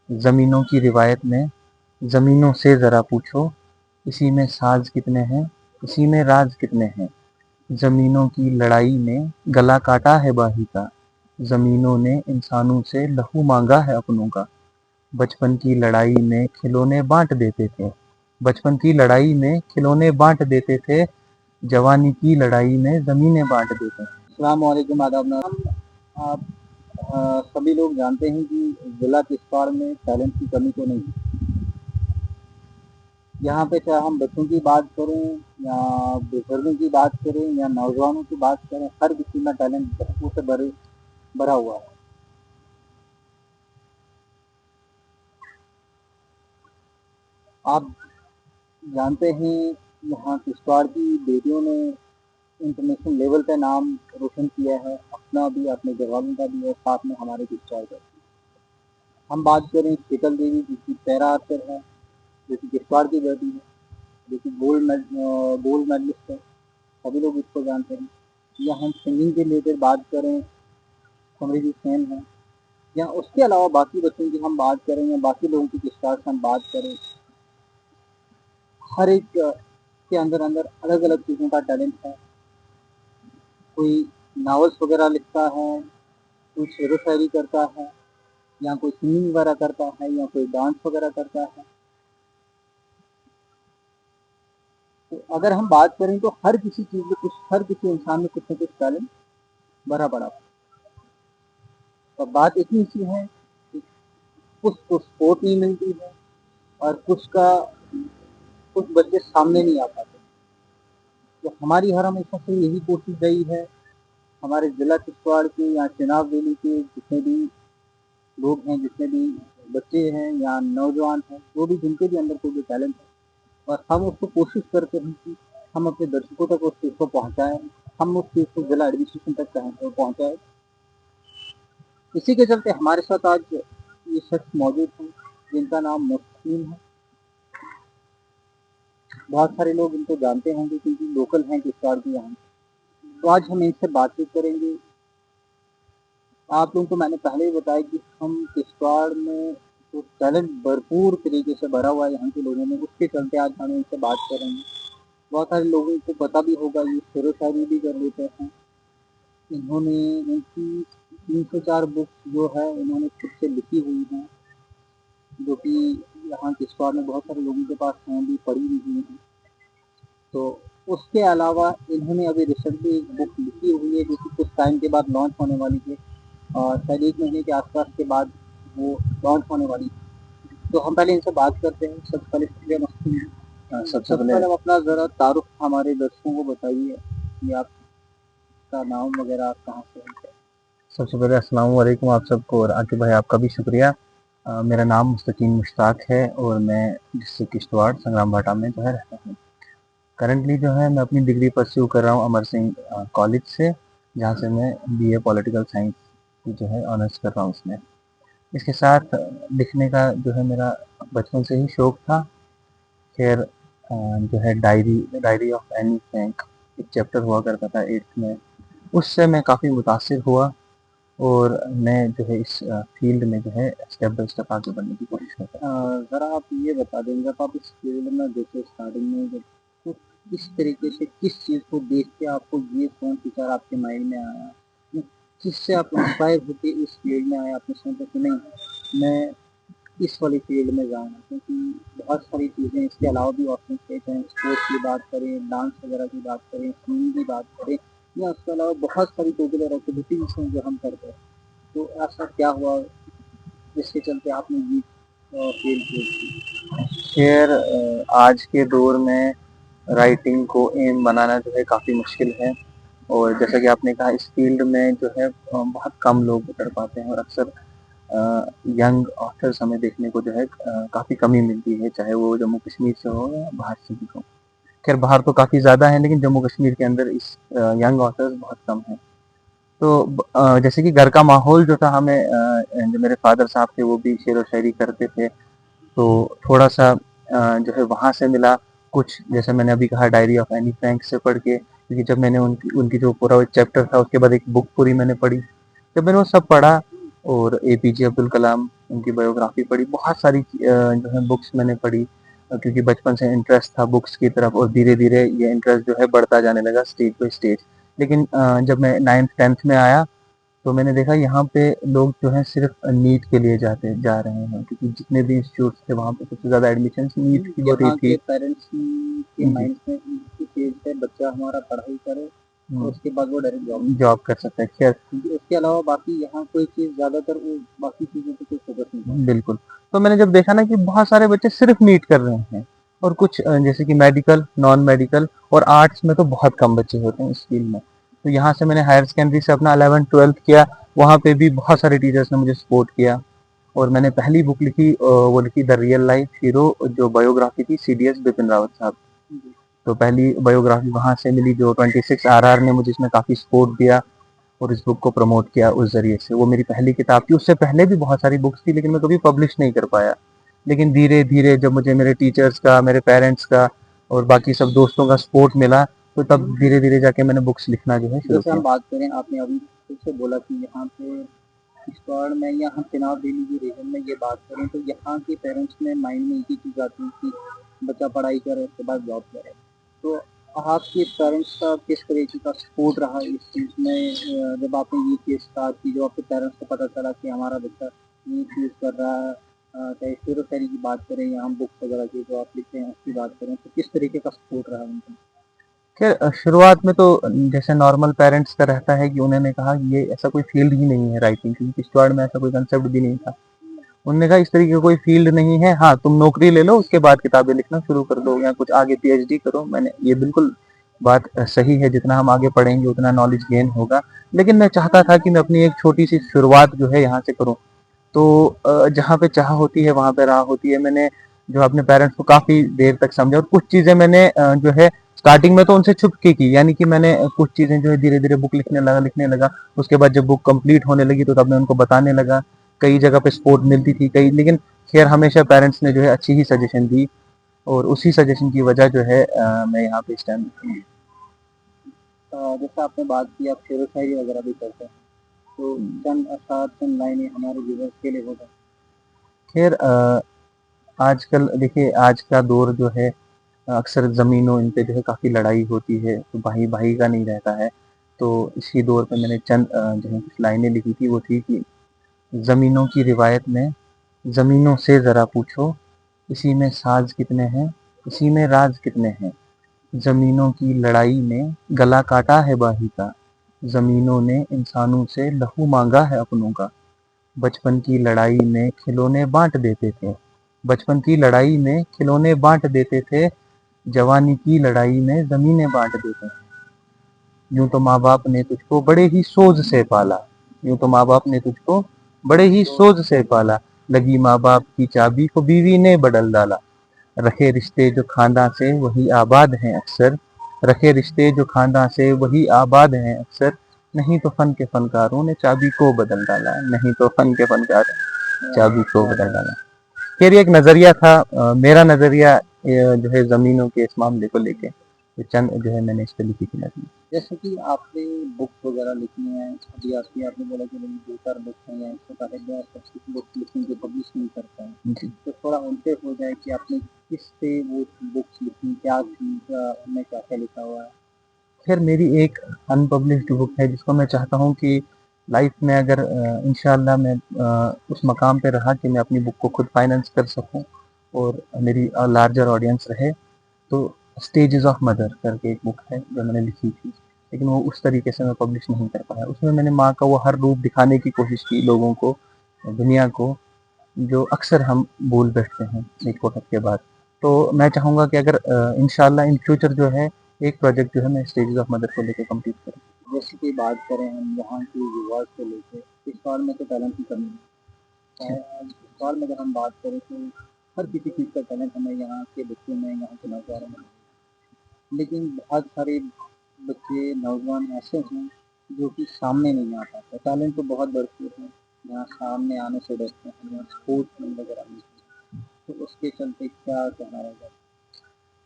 ज़मीनों की रिवायत में ज़मीनों से ज़रा पूछो, इसी में साज़ कितने हैं, इसी में राज़ कितने हैं। ज़मीनों की लड़ाई में गला काटा है बाही का, ज़मीनों ने इंसानों से लहू मांगा है अपनों का। बचपन की लड़ाई में खिलौने बाँट देते थे, बचपन की लड़ाई में खिलौने बाँट देते थे, जवानी की लड़ाई में ज़मीनें बाँट देते हैं। अस्सलाम वालेकुम, आदाब। हम आप सभी लोग जानते हैं कि ज़िला किश्तवाड़ में टैलेंट की कमी तो नहीं है। यहाँ पे चाहे हम बच्चों की बात करें या बुजुर्गों की बात करें या नौजवानों की बात करें, हर किसी में टैलेंट भरपूर से भरा हुआ है। आप जानते हैं यहाँ किश्तवाड़ की बेटियों ने इंटरनेशनल लेवल पे नाम रोशन किया है, अपना भी, अपने घर वालों का भी और साथ में हमारे किश्तवाड़ का। हम बात करें शीतल देवी, जिसकी पैरा आर्चर है, जो कि किश्तवाड़ की बेटी है, जो कि गोल्ड मेडलिस्ट है, सभी लोग इसको जानते हैं। या हम सिंगिंग के रिलेटेड बात करें, समरीजीत सेन है। या उसके अलावा बाकी बच्चों की हम बात करें या बाकी लोगों की किस्तार से हम बात करें, हर एक के अंदर अंदर अलग अलग चीज़ों का टैलेंट है। कोई नावल्स वगैरह लिखता है, कोई शेरो शायरी करता है, या कोई सिंगिंग वगैरह करता है, या कोई डांस वगैरह करता है। तो अगर हम बात करें तो हर किसी चीज़ में कुछ, हर किसी इंसान में कुछ ना कुछ टैलेंट भरा पड़ा। और बात इतनी सी है कि कुछ को सपोर्ट नहीं मिलती है और कुछ बच्चे सामने नहीं आ पाते। तो हमारी हर हमेशा से यही कोशिश रही है, हमारे ज़िला किश्तवाड़ के या चिनाब वैली के जितने भी लोग हैं, जितने भी बच्चे हैं या नौजवान हैं, जो भी जिनके भी अंदर कोई भी टैलेंट है, और हम उसको कोशिश करते हैं कि हम अपने दर्शकों तक उस चीज़ को पहुँचाएँ, हम उस चीज़ को ज़िला एडमिनिस्ट्रेशन तक पहुँचाएँ। इसी के चलते हमारे साथ आज ये शख्स मौजूद हैं, जिनका नाम मुस्तकीम है। बहुत सारे लोग इनको जानते होंगे क्योंकि लोकल हैं किश्तवाड़ के यहाँ। तो आज हम इनसे बातचीत करेंगे। आप लोगों को मैंने पहले ही बताया कि हम किश्तवाड़ में जो टैलेंट भरपूर तरीके से भरा हुआ है यहाँ के लोगों में, उसके चलते आज हम इनसे बात करेंगे। बहुत सारे लोगों को पता भी होगा, ये शेरो शायरी भी कर लेते हैं। इन्होंने इनकी 304 बुक्स जो है इन्होंने खुद से लिखी हुई हैं, जो कि यहाँ किश्तवाड़ में बहुत सारे लोगों के पास हैं भी, पढ़ी भी हुई हैं। तो उसके अलावा इन्होंने अभी रिसेंटली एक बुक लिखी हुई है जो कि कुछ टाइम के बाद लॉन्च होने वाली है, और शायद 1 महीने के आसपास के बाद वो लॉन्च होने वाली है। तो हम पहले इनसे बात करते हैं। सबसे पहले शुक्रिया मस्ती। सबसे पहले आप अपना ज़रा तारुफ हमारे दर्शकों को बताइए कि आपका नाम वगैरह, आप कहाँ से हैं? सबसे पहले अस्सलाम वालेकुम आप सबको, और आकिब भाई आपका भी शुक्रिया। मेरा नाम मुस्तकीम मुश्ताक है और मैं डिस्ट्रिक्ट किश्तवाड़ संग्राम बाटा में जो है रहता हूँ। करंटली जो है मैं अपनी डिग्री परस्यू कर रहा हूँ अमर सिंह कॉलेज से, जहाँ से मैं बीए पॉलिटिकल साइंस की जो है ऑनर्स कर रहा हूँ इसमें। इसके साथ लिखने का जो है मेरा बचपन से ही शौक था। खैर जो है डायरी ऑफ एनी फ्रैंक एक चैप्टर हुआ करता था 8th में, उससे मैं काफ़ी मुतासिर हुआ और मैं जो है इस फील्ड में जो है स्टेप बाय स्टेप आगे बढ़ने की कोशिश करता हूँ। ज़रा आप ये बता दें, जब आप इस फील्ड में जैसे स्टार्टिंग में जब, तो किस तरीके से, किस चीज़ को देख के आपको ये कौन विचार आपके माइंड में आया, किससे आप इंस्पायर होके इस फील्ड में आए, आपने सोचा कि नहीं मैं इस वाली फील्ड में जाऊँगा? क्योंकि बहुत सारी चीज़ें इसके अलावा भी ऑप्शन थे, चाहे स्पोर्ट्स की बात करें, डांस वगैरह की बात करें, सिंगिंग की बात करें, या उसके अलावा बहुत सारी करिकुलर एक्टिविटीज़ हैं जो हम करते हैं। तो ऐसा क्या हुआ जिसके चलते आपने ये फील्ड चूज़ की? खैर आज के दौर में राइटिंग को एम बनाना जो है काफ़ी मुश्किल है, और जैसा कि आपने कहा इस फील्ड में जो है बहुत कम लोग उतर पाते हैं, और अक्सर यंग ऑथर्स हमें देखने को जो है काफ़ी कमी मिलती है, चाहे वो जम्मू कश्मीर से हो या बाहर से भी हो। खैर बाहर तो काफ़ी ज़्यादा है, लेकिन जम्मू कश्मीर के अंदर इस यंग ऑथर्स बहुत कम हैं। तो जैसे कि घर का माहौल जो था, हमें जो मेरे फादर साहब थे वो भी शेर व शायरी करते थे, तो थोड़ा-सा जो है वहाँ से मिला कुछ। जैसे मैंने अभी कहा डायरी ऑफ एनी फ्रैंक से पढ़ के, क्योंकि जब मैंने उनकी उनकी जो पूरा चैप्टर था उसके बाद एक बुक पूरी मैंने पढ़ी। जब मैंने वो सब पढ़ा और एपीजे अब्दुल कलाम उनकी बायोग्राफी पढ़ी, बहुत सारी जो है बुक्स मैंने पढ़ी, क्योंकि बचपन से इंटरेस्ट था बुक्स की तरफ और धीरे-धीरे ये इंटरेस्ट जो है बढ़ता जाने लगा स्टेज बाय स्टेज। लेकिन जब मैं 9th-10th में आया तो मैंने देखा यहाँ पे लोग जो है सिर्फ नीट के लिए जा रहे हैं, क्योंकि जितने भी इंस्टीट्यूट्स थे वहाँ पे सबसे ज़्यादा एडमिशन्स नीट की हो रही यहाँ थी। के पेरेंट्स के जी। माइंड में इस एज पे बच्चा हमारा पढ़ाई करे और हुँ, उसके बाद वो डायरेक्ट जॉब जॉब कर सकता है। खैर उसके अलावा बाकी यहाँ कोई चीज़ ज़्यादातर वो बाकी चीज़ों पे कोई फोकस नहीं करता। बिल्कुल। तो मैंने जब देखा ना कि बहुत सारे बच्चे सिर्फ नीट कर रहे हैं और कुछ जैसे कि मेडिकल, नॉन मेडिकल और आर्ट्स में तो बहुत कम बच्चे होते हैं इस फील्ड में। तो यहाँ से मैंने हायर सेकेंडरी से अपना 11th-12th किया, वहाँ पे भी बहुत सारे टीचर्स ने मुझे सपोर्ट किया और मैंने पहली बुक लिखी, वो लिखी द रियल लाइफ हीरो, जो बायोग्राफी थी सीडीएस बिपिन रावत साहब की। तो पहली बायोग्राफी वहाँ से मिली, जो 26 आरआर ने मुझे इसमें काफ़ी सपोर्ट दिया और इस बुक को प्रमोट किया उस ज़रिए से। वो मेरी पहली किताब थी, उससे पहले भी बहुत सारी बुक्स थी लेकिन मैं कभी पब्लिश नहीं कर पाया। लेकिन धीरे-धीरे जब मुझे मेरे टीचर्स का, मेरे पेरेंट्स का और बाकी सब दोस्तों का सपोर्ट मिला, तो तब धीरे-धीरे जाके मैंने बुक्स लिखना जो है शुरू जैसे किया। हम बात करें, आपने अभी फिर से बोला कि यहाँ पे किश्तवाड़ में या हम चिनाब वैली के रीजन में ये बात करें तो यहाँ के पेरेंट्स में माइंड में एक ही चीज़ आती है कि बच्चा पढ़ाई करे उसके बाद जॉब करे। तो आपके पेरेंट्स का किस तरीके का सपोर्ट रहा इस चीज़ में, जब आपने ये चीज़ स्टार्ट की, जो आपके पेरेंट्स को पता चला कि हमारा बच्चा ये चीज़ कर रहा है, चाहे शेरोशायरी की बात करें या हम बुक्स वगैरह की जो आप लिखते हैं उसकी बात करें, तो किस तरीके का सपोर्ट रहा उनका? खैर शुरुआत में तो जैसे नॉर्मल पेरेंट्स का रहता है कि उन्होंने कहा ये ऐसा कोई फील्ड ही नहीं है राइटिंग की, किश्तवाड़ में ऐसा कोई कंसेप्ट भी नहीं था। उन्होंने कहा इस तरीके का कोई फील्ड नहीं है, हाँ तुम नौकरी ले लो उसके बाद किताबें लिखना शुरू कर दो या कुछ आगे पीएचडी करो। मैंने ये बिल्कुल बात सही है, जितना हम आगे पढ़ेंगे उतना नॉलेज गेन होगा। लेकिन मैं चाहता था कि मैं अपनी एक छोटी सी शुरुआत जो है यहाँ से करूँ। तो जहाँ पे चाह होती है वहाँ पे राह होती है। मैंने जो अपने पेरेंट्स को काफ़ी देर तक समझा और कुछ चीज़ें मैंने जो है स्टार्टिंग में तो उनसे छुप के की, यानी कि मैंने कुछ चीज़ें जो है धीरे-धीरे बुक लिखने लगा। उसके बाद जब बुक कंप्लीट होने लगी तो तब मैं उनको बताने लगा। कई जगह पे सपोर्ट मिलती थी, कई, लेकिन खैर हमेशा पेरेंट्स ने जो है अच्छी ही सजेशन दी और उसी सजेशन की वजह जो है मैं यहाँ पे इस टाइम हूँ। जैसे आपने बात की आप शेरो शायरी वगैरह भी करते हैं, तो चंद अशार चंद लाइनें हमारे व्यूवर्स के लिए होगा। खैर आजकल देखिए आज का दौर जो है अक्सर ज़मीनों इन पे जो है काफ़ी लड़ाई होती है, तो भाई-भाई का नहीं रहता है। तो इसी दौर पे मैंने चंद जो है कुछ लाइनें लिखी थी, वो थी कि ज़मीनों की रिवायत में ज़मीनों से ज़रा पूछो, इसी में साज़ कितने हैं, इसी में राज़ कितने हैं। ज़मीनों की लड़ाई में गला काटा है बाही का, ज़मीनों ने इंसानों से लहू माँगा है अपनों का। बचपन की लड़ाई में खिलौने बाँट देते थे, बचपन की लड़ाई में खिलौने बाँट देते थे, जवानी की लड़ाई में ज़मीनें बाँट देते हैं। यूँ तो माँ-बाप ने तुझको बड़े ही सोच से पाला, यूँ तो माँ-बाप ने तुझको बड़े ही सोच से पाला, लगी माँ-बाप की चाबी को बीवी ने बदल डाला। रखे रिश्ते जो खानदां से वही आबाद हैं अक्सर, रखे रिश्ते जो खानदां से वही आबाद हैं अक्सर, नहीं तो फन के फनकारों ने चाबी को बदल डाला, नहीं तो फन के फनकारों ने चाबी को बदल डाला। फिर ये एक नज़रिया था, मेरा नज़रिया जो है ज़मीनों के इस मामले को लेके, तो चंद जो है मैंने इस पे लिखी थी नज़म। जैसे कि आपने बुक्स वगैरह लिखी हैं, अभी आपने बोला कि मेरी 2-4 बुक्स हैं या इससे पहले भी आप कुछ बुक्स लिखी जो पब्लिश नहीं कर पाए। जी। तो थोड़ा उनसे हो जाए कि आपने किस पे वो बुक्स लिखी, क्या थी, उनमें क्या-क्या लिखा हुआ है? खैर मेरी एक अनपब्लिश्ड बुक है जिसको मैं चाहता हूँ कि लाइफ में अगर इंशाल्लाह मैं उस मकाम पे रहा कि मैं अपनी बुक को खुद फाइनेंस कर सकूँ और मेरी लार्जर ऑडियंस रहे, तो स्टेजेस ऑफ मदर करके एक बुक है जो मैंने लिखी थी, लेकिन वो उस तरीके से मैं पब्लिश नहीं कर पाया। उसमें मैंने माँ का वो हर रूप दिखाने की कोशिश की लोगों को, दुनिया को, जो अक्सर हम भूल बैठते हैं एक वक़्त के बाद। तो मैं चाहूँगा कि अगर इंशाल्लाह इन फ्यूचर जो है एक प्रोजेक्ट जो है मैं स्टेजेस ऑफ मदर को लेके कंप्लीट करूँ। जैसे कि बात करें हम यहाँ के युवाओं को लेके, इस बार में तो टैलेंट की कमी है। इस बार में अगर हम बात करें तो हर किसी चीज़ का टैलेंट हमें यहाँ के बच्चों में, यहाँ के नौजवानों में, लेकिन बहुत सारे बच्चे नौजवान ऐसे हैं जो कि सामने नहीं आ पाते। टैलेंट तो बहुत भरपूर है, यहाँ सामने आने से डरते हैं, यहाँ स्पोर्ट्स में वगैरह नहीं, तो उसके चलते क्या कहना रहेगा?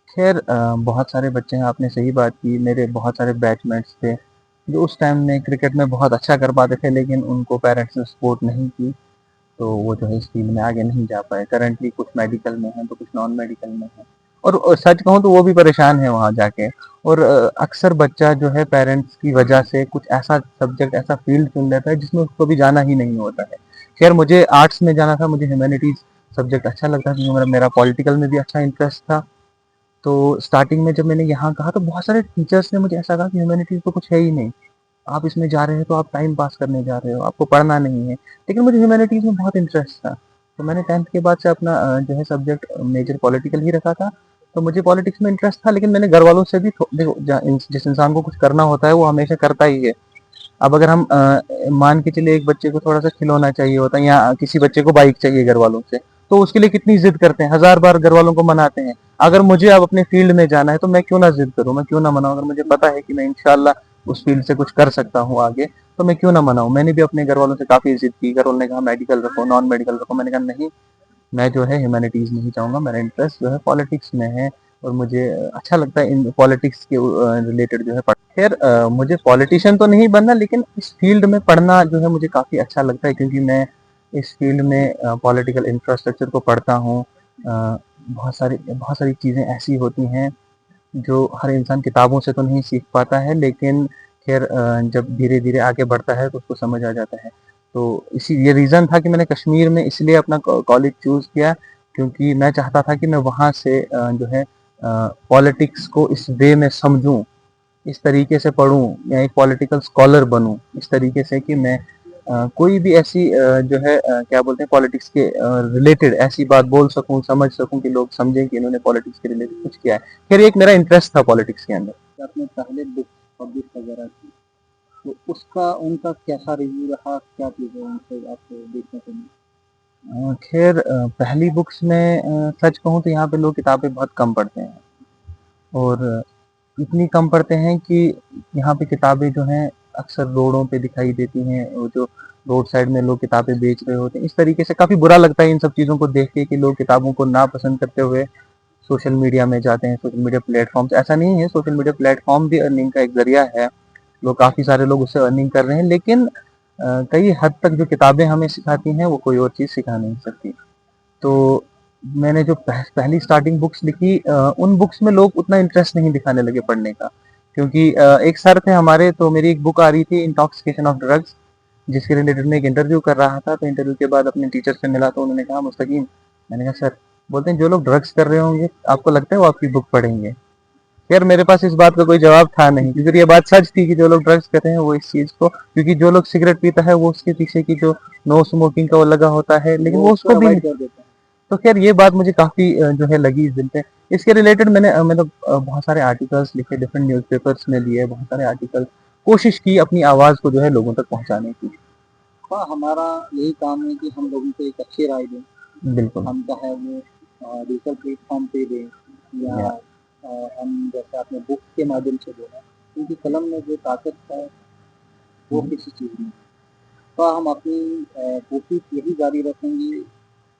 खैर बहुत सारे बच्चे हैं, आपने सही बात की, मेरे बहुत सारे बैचमेट्स थे जो उस टाइम में क्रिकेट में बहुत अच्छा कर पाते थे लेकिन उनको पेरेंट्स ने सपोर्ट नहीं की। तो वो जो है इस फील्ड में आगे नहीं जा पाए। करंटली कुछ मेडिकल में हैं, तो कुछ नॉन मेडिकल में हैं। और सच कहूँ तो वो भी परेशान है वहाँ जाके। और अक्सर बच्चा जो है पेरेंट्स की वजह से कुछ ऐसा सब्जेक्ट, ऐसा फील्ड चुन लेता है जिसमें उसको भी जाना ही नहीं होता है। खैर मुझे आर्ट्स में जाना था, मुझे ह्यूमैनिटीज़ सब्जेक्ट अच्छा लगता था क्योंकि मेरा पॉलिटिकल में भी अच्छा इंटरेस्ट था। तो स्टार्टिंग में जब मैंने यहाँ कहा तो बहुत सारे टीचर्स ने मुझे ऐसा कहा कि ह्यूमैनिटीज़ तो कुछ है ही नहीं। आप इसमें जा रहे हो तो आप टाइम पास करने जा रहे हो, आपको पढ़ना नहीं है। लेकिन मुझे ह्यूमैनिटीज़ में बहुत इंटरेस्ट था। तो मैंने 10th के बाद से अपना जो है सब्जेक्ट मेजर पॉलिटिकल ही रखा था। तो मुझे पॉलिटिक्स में इंटरेस्ट था, लेकिन मैंने घर वालों से भी देखो जिस इंसान को कुछ करना होता है वो हमेशा करता ही है। अब अगर हम मान के चलिए एक बच्चे को थोड़ा सा खिलौना चाहिए होता है या किसी बच्चे को बाइक चाहिए घर वालों से, तो उसके लिए कितनी जिद करते हैं, हजार बार घर वालों को मनाते हैं। अगर मुझे अब अपने फील्ड में जाना है तो मैं क्यों ना जिद करूं, मैं क्यों ना मनाऊं। अगर मुझे पता है कि मैं इंशाल्लाह उस फील्ड से कुछ कर सकता हूँ आगे, तो मैं क्यों ना मनाऊं। मैंने भी अपने घर वालों से काफी जिद की, घर वालों ने कहा मेडिकल रखो, नॉन मेडिकल रखो। मैंने कहा नहीं, मैं जो है ह्यूमैनिटीज नहीं चाहूंगा, मेरा इंटरेस्ट जो है पॉलिटिक्स में है और मुझे अच्छा लगता है इन पॉलिटिक्स के रिलेटेड जो है खैर मुझे पॉलिटिशियन तो नहीं बनना, लेकिन इस फील्ड में पढ़ना जो है मुझे काफ़ी अच्छा लगता है क्योंकि मैं इस फील्ड में पॉलिटिकल इंफ्रास्ट्रक्चर को पढ़ता हूँ। बहुत सारी चीज़ें ऐसी होती हैं जो हर इंसान किताबों से तो नहीं सीख पाता है, लेकिन खैर जब धीरे धीरे आगे बढ़ता है तो उसको समझ आ जाता है। तो इसी ये रीज़न था कि मैंने कश्मीर में इसलिए अपना कॉलेज चूज़ किया क्योंकि मैं चाहता था कि मैं वहाँ से जो है पॉलिटिक्स को इस वे में समझूं, इस तरीके से पढूं या एक पॉलिटिकल स्कॉलर बनूं, इस तरीके से कि मैं कोई भी ऐसी जो है क्या बोलते हैं पॉलिटिक्स के रिलेटेड ऐसी बात बोल सकूं, समझ सकूं कि लोग समझें कि इन्होंने पॉलिटिक्स के रिलेटेड कुछ किया है। खैर एक मेरा इंटरेस्ट था पॉलिटिक्स के अंदर। आपने पहले बुक पब्लिश वगैरह की, तो उसका उनका कैसा रिव्यू रहा, क्या चीज़ें उनसे आपको देखने को मिली? खैर पहली बुक्स में सच कहूँ तो यहाँ पे लोग किताबें बहुत कम पढ़ते हैं और इतनी कम पढ़ते हैं कि यहाँ पे किताबें जो हैं अक्सर रोडों पे दिखाई देती हैं और जो रोड साइड में लोग किताबें बेच रहे होते हैं। इस तरीके से काफ़ी बुरा लगता है इन सब चीज़ों को देख के कि लोग किताबों को नापसंद करते हुए सोशल मीडिया में जाते हैं, सोशल मीडिया प्लेटफ़ॉर्म्स। ऐसा नहीं है, सोशल मीडिया प्लेटफ़ॉर्म भी अर्निंग का एक ज़रिया है। लोग काफ़ी सारे लोग उससे अर्निंग कर रहे हैं, लेकिन कई हद तक जो किताबें हमें सिखाती हैं वो कोई और चीज़ सिखा नहीं सकती। तो मैंने जो पहली स्टार्टिंग बुक्स लिखी उन बुक्स में लोग उतना इंटरेस्ट नहीं दिखाने लगे पढ़ने का क्योंकि एक सर थे हमारे, तो मेरी एक बुक आ रही थी इंटॉक्सिकेशन ऑफ ड्रग्स, जिसके रिलेटेड मैं एक इंटरव्यू कर रहा था। तो इंटरव्यू के बाद अपने टीचर से मिला तो उन्होंने कहा मुस्तकीम, मैंने कहा सर, बोलते हैं जो लोग ड्रग्स कर रहे होंगे आपको लगता है वो आपकी बुक पढ़ेंगे? यार मेरे पास इस बात का कोई जवाब था नहीं क्योंकि ये बात सच थी कि जो लोग ड्रग्स कर रहे हैं वो इस चीज को, क्योंकि जो लोग सिगरेट पीता है वो उसके पीछे की जो नो स्मोकिंग का वो लगा होता है, लेकिन वो उसको भी अवॉइड कर देते हैं। तो खैर ये बात मुझे काफ़ी जो है लगी इस दिल पे। इसके रिलेटेड मैंने मतलब बहुत सारे आर्टिकल्स लिखे, डिफरेंट न्यूज़पेपर्स में लिए बहुत सारे आर्टिकल, कोशिश की अपनी आवाज़ को जो है लोगों तक पहुँचाने की। हाँ, हमारा यही काम है कि हम लोगों को एक अच्छी राय दें। बिल्कुल। हम चाहे वो डिजिटल प्लेटफ़ॉर्म पे दें या या हम जैसे आपने बुक के माध्यम से बोला, क्योंकि कलम में जो ताकत है वो किसी चीज़ में नहीं। तो हम अपनी कोशिश यही जारी रखेंगे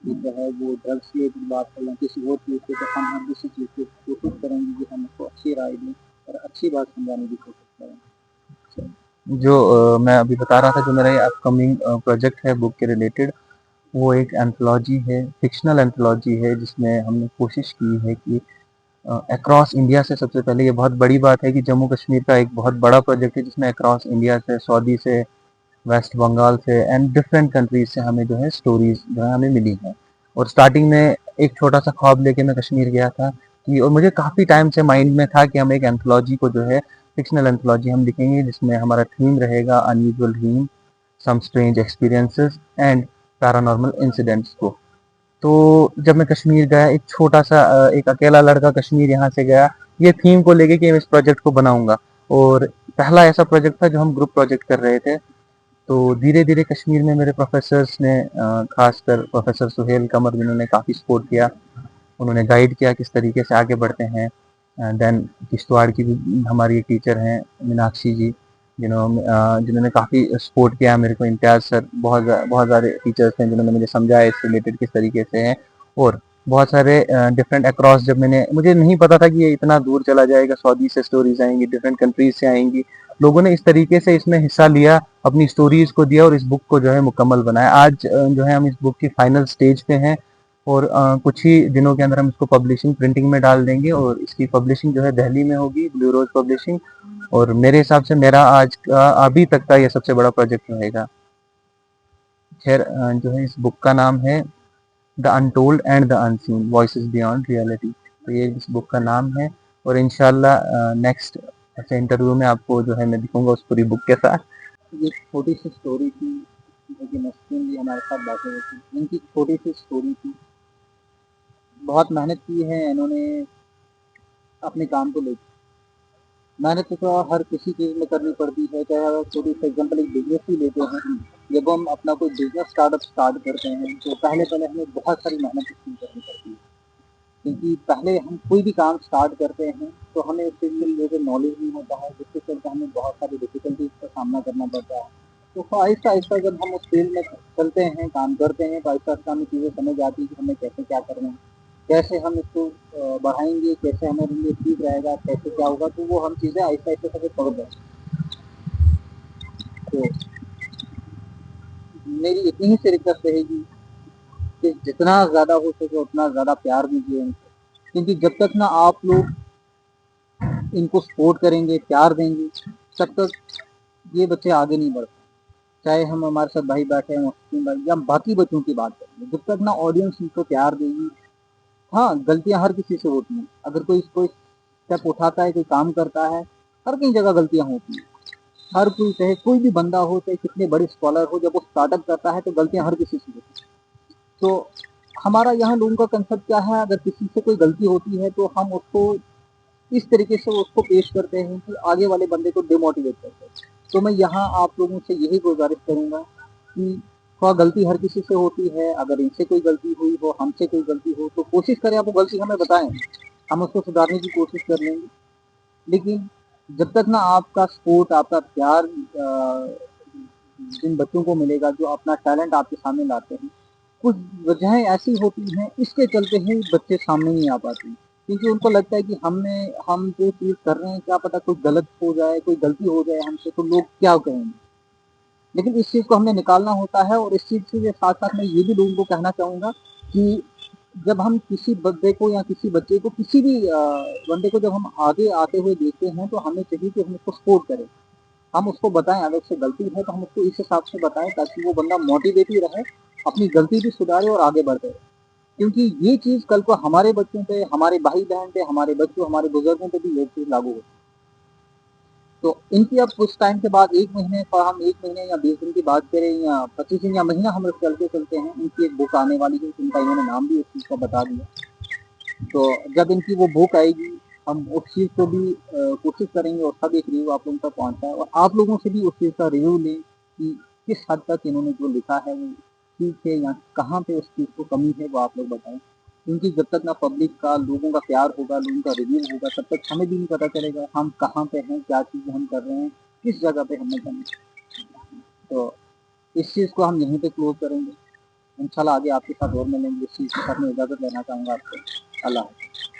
कि जो है वो ड्रग्स रिलेटेड बात कर लें, किसी और चीज़ पे, तो हम हर किसी चीज़ पे कोशिश करेंगे कि हम उसको अच्छी राय दें और अच्छी बात समझाने की कोशिश करें। जो मैं अभी बता रहा था, जो मेरा ये अपकमिंग प्रोजेक्ट है बुक के रिलेटेड, वो एक एंथोलॉजी है, फिक्शनल एंथोलॉजी है, जिसमें हमने कोशिश की है कि अक्रॉस इंडिया से, सबसे पहले ये बहुत बड़ी बात है कि जम्मू कश्मीर का एक बहुत बड़ा प्रोजेक्ट है जिसमें अक्रॉस इंडिया से, सऊदी से, वेस्ट बंगाल से एंड डिफरेंट कंट्रीज से हमें जो है स्टोरीज जो है हमें मिली हैं। और स्टार्टिंग में एक छोटा सा ख्वाब लेके मैं कश्मीर गया था कि, और मुझे काफ़ी टाइम से माइंड में था कि हम एक एंथोलॉजी को जो है फिक्शनल एंथोलॉजी हम लिखेंगे जिसमें हमारा थीम रहेगा unusual dream, some strange experiences and paranormal incidents को। तो जब मैं कश्मीर गया, एक छोटा सा एक अकेला लड़का कश्मीर यहाँ से गया ये थीम को लेके कि मैं इस प्रोजेक्ट को बनाऊंगा। और पहला ऐसा प्रोजेक्ट था जो हम ग्रुप प्रोजेक्ट कर रहे थे। तो धीरे धीरे कश्मीर में मेरे प्रोफेसर्स ने खासकर प्रोफेसर सुहेल कमर, जिन्होंने काफ़ी सपोर्ट किया, उन्होंने गाइड किया किस तरीके से आगे बढ़ते हैं। देन किश्तवाड़ की भी हमारी एक टीचर हैं मीनाक्षी जी, जिन्होंने काफ़ी सपोर्ट किया मेरे को। इम्तियाज़ सर, बहुत सारे टीचर्स हैं जिन्होंने मुझे समझाया इस रिलेटेड किस तरीके से है। और बहुत सारे डिफरेंट अक्रॉस, जब मुझे नहीं पता था कि ये इतना दूर चला जाएगा, सऊदी से स्टोरीज आएंगी, डिफरेंट कंट्रीज से आएंगी, लोगों ने इस तरीके से इसमें हिस्सा लिया, अपनी स्टोरीज को दिया और इस बुक को जो है मुकम्मल बनाया। आज जो है हम इस बुक की फाइनल स्टेज पे हैं और कुछ ही दिनों के अंदर हम इसको पब्लिशिंग प्रिंटिंग में डाल देंगे और इसकी पब्लिशिंग जो है दिल्ली में होगी, ब्लू रोज पब्लिशिंग। और मेरे हिसाब से मेरा आज का अभी तक का ये सबसे बड़ा प्रोजेक्ट रहेगा। खैर जो है इस बुक का नाम है the untold and the unseen voices beyond reality, तो ये इस बुक का नाम है। और इंशाल्लाह नेक्स्ट ऐसे इंटरव्यू में आपको जो है मैं दिखूंगा उस पूरी बुक के साथ। ये छोटी सी स्टोरी थी जो कि नस्रीन जी हमारे साथ बैठे हुए थे, इनकी छोटी सी स्टोरी थी। बहुत मेहनत की है इन्होंने अपने काम को लेकर। मेहनत तो हर किसी चीज़ में करनी पड़ती है, चाहे अगर छोटी सी एग्जाम्पल एक बिजनेस ही लेते हैं। जब हम अपना कोई बिजनेस स्टार्ट करते हैं तो पहले पहले हमें बहुत सारी मेहनत इसमें करनी पड़ती है, क्योंकि पहले हम कोई भी काम स्टार्ट करते हैं तो हमें उस चीज़ से रिलेटेड नॉलेज नहीं होता है, जिसके चलते हमें बहुत सारी डिफिकल्टीज का सामना करना पड़ता है। तो आहिस्ता आहिस्ता जब हम उस फील्ड में चलते हैं, काम करते हैं, तो आहिस्ता आहिस्ता हमें चीज़ें समझ आती है कि हमें कैसे क्या करना है, कैसे हम इसको बढ़ाएंगे, कैसे हमारे लिए ठीक रहेगा, कैसे क्या होगा, तो वो हम चीज़ें आहिस्ता आहिस्ता सब पकड़ जाते हैं। तो मेरी इतनी ही से रिक्वेस्ट रहेगी कि जितना ज़्यादा हो सके उतना ज़्यादा प्यार दीजिए इनको, क्योंकि जब तक ना आप लोग इनको सपोर्ट करेंगे, प्यार देंगे, तब तक ये बच्चे आगे नहीं बढ़ पाएंगे। चाहे हम हमारे साथ भाई बैठे हैं मुस्लिम भाई या बाकी बच्चों की बात करेंगे, जब तक ना ऑडियंस इनको प्यार देगी। हाँ, गलतियां हर किसी से होती हैं, अगर कोई कोई स्टेप उठाता है, कोई काम करता है, हर कई जगह गलतियां होती हैं। हर कोई, चाहे कोई भी बंदा हो, चाहे कितने बड़े स्कॉलर हो, जब वो स्टार्टअप करता है तो गलतियां हर किसी से होती हैं। तो हमारा यहाँ लोगों का कंसेप्ट क्या है, अगर किसी से कोई गलती होती है तो हम उसको इस तरीके से उसको पेश करते हैं कि आगे वाले बंदे को डिमोटिवेट करते हैं। तो मैं यहाँ आप लोगों से यही गुजारिश करूंगा कि थोड़ा गलती हर किसी से होती है, अगर इनसे कोई गलती हुई हो, हमसे कोई गलती हो, तो कोशिश करें आप वो गलती हमें बताएं, हम उसको सुधारने की कोशिश कर लेंगे। लेकिन जब तक ना आपका सपोर्ट, आपका प्यार जिन बच्चों को मिलेगा जो अपना टैलेंट आपके सामने लाते हैं, कुछ वजहें ऐसी होती हैं इसके चलते ही बच्चे सामने नहीं आ पाते हैं, क्योंकि उनको लगता है कि हम जो चीज़ कर रहे हैं, क्या पता कोई गलत हो जाए, कोई गलती हो जाए हमसे, तो लोग क्या कहेंगे। लेकिन इस चीज़ को हमने निकालना होता है, और इस चीज़ के साथ साथ मैं ये भी लोगों को कहना चाहूँगा कि जब हम किसी बंदे को या किसी बच्चे को, किसी भी बंदे को जब हम आगे आते हुए देखते हैं, तो हमें चाहिए कि हम उसको सपोर्ट करें, हम उसको बताएं, अगर उससे गलती है तो हम उसको इस हिसाब से बताएं ताकि वो बंदा मोटिवेट ही रहे, अपनी गलती भी सुधारे और आगे बढ़ते रहे। क्योंकि ये चीज़ कल को हमारे बच्चों पे, हमारे भाई बहन पे, हमारे बच्चों, हमारे बुजुर्गों पे भी ये चीज़ लागू होती है। तो इनकी अब कुछ टाइम के बाद, 1 महीने का, हम 1 महीने या 20 दिन की बात करें या 25 दिन या महीना हम लोग चलते चलते हैं, इनकी एक बुक आने वाली है, इनका इन्होंने नाम भी उस चीज़ का बता दिया। तो जब इनकी वो बुक आएगी, हम उस चीज़ को भी कोशिश करेंगे और सब एक रिव्यू आप लोगों तक पहुँचाएँ, और आप लोगों से भी उस चीज़ का रिव्यू लें कि किस हद तक इन्होंने जो लिखा है वो ठीक है, या कहाँ पे उस चीज़ को कमी है, वो आप लोग बताएँ। क्योंकि जब तक ना पब्लिक का, लोगों का प्यार होगा, लोगों का रिव्यू होगा, तब तक हमें भी नहीं पता चलेगा हम कहाँ पे हैं, क्या चीज़ हम कर रहे हैं, किस जगह पे हमने करनी है। तो इस चीज़ को हम यहीं पे क्लोज़ करेंगे। इंशाल्लाह आगे आपके साथ और मिलेंगे। इस चीज़ के साथ मैं इजाज़त लेना चाहूँगा आपसे। अल्लाह हाफ़िज़।